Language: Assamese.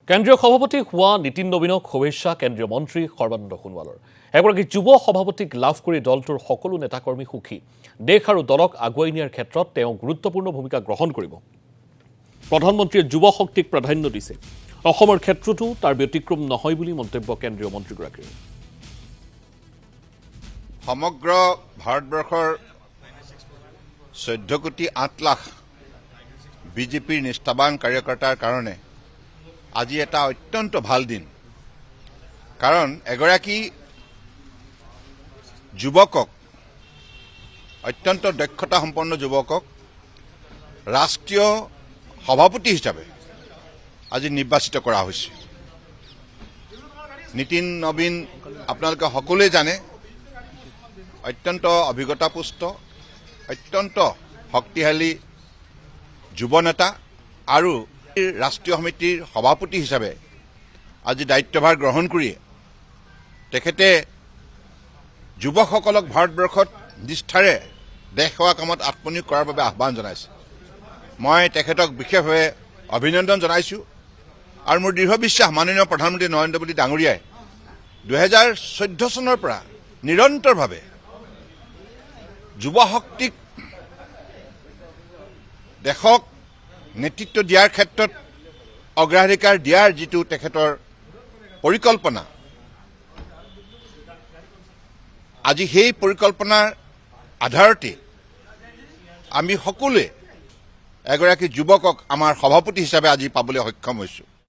কেন্দ্ৰীয় সভাপতি হোৱা নীতিন নবীনক শুভেচ্ছা কেন্দ্ৰীয় মন্ত্ৰী সৰ্বানন্দ সোণোৱালৰ। এগৰাকী যুৱ সভাপতিক লাভ কৰি দলটোৰ সকলো নেতাকৰ্মী সুখী। দেশ আৰু দলক আগুৱাই নিয়াৰ ক্ষেত্ৰত তেওঁ গুৰুত্বপূৰ্ণ ভূমিকা গ্ৰহণ কৰিব। প্ৰধানমন্ত্ৰীয়ে যুৱ শক্তিক প্ৰাধান্য দিছে। অসমৰ ক্ষেত্ৰতো তাৰ ব্যতিক্ৰম নহয় বুলি মন্তব্য কেন্দ্ৰীয় মন্ত্ৰীগৰাকীৰ। সমগ্ৰ ভাৰতবৰ্ষৰ 14 কোটি 8 লাখ বিজেপিৰ নিষ্ঠাবান কাৰ্যকৰ্তাৰ কাৰণে আজি এটা অত্যন্ত ভাল দিন। কাৰণ এগৰাকী যুৱকক, অত্যন্ত দক্ষতা সম্পন্ন যুৱকক ৰাষ্ট্ৰীয় সভাপতি হিচাপে আজি নিৰ্বাচিত কৰা হৈছে। নীতিন নবীন আপোনালোকে সকলোৱে জানে, অত্যন্ত অভিজ্ঞতাপুষ্ট, অত্যন্ত শক্তিশালী যুৱ নেতা আৰু ৰাষ্ট্ৰীয় সমিতিৰ সভাপতি হিচাপে আজি দায়িত্বভাৰ গ্ৰহণ কৰি তেখেতে যুৱকসকলক ভাৰতবৰ্ষত নিষ্ঠাৰে দেশ সেৱা কামত আত্মনিয়োগ কৰাৰ বাবে আহ্বান জনাইছে। মই তেখেতক বিশেষভাৱে অভিনন্দন জনাইছোঁ আৰু মোৰ দৃঢ় বিশ্বাস মাননীয় প্ৰধানমন্ত্ৰী নৰেন্দ্ৰ মোদী ডাঙৰীয়াই 2014 চনৰ পৰা নিৰন্তৰভাৱে যুৱ শক্তিক দেশক নেতৃত্ব দিয়াৰ ক্ষেত্ৰত অগ্ৰাধিকাৰ দিয়াৰ যিটো তেখেতৰ পৰিকল্পনা, আজি সেই পৰিকল্পনাৰ আধাৰতে আমি সকলোৱে এগৰাকী যুৱকক আমাৰ সভাপতি হিচাপে আজি পাবলৈ সক্ষম হৈছোঁ।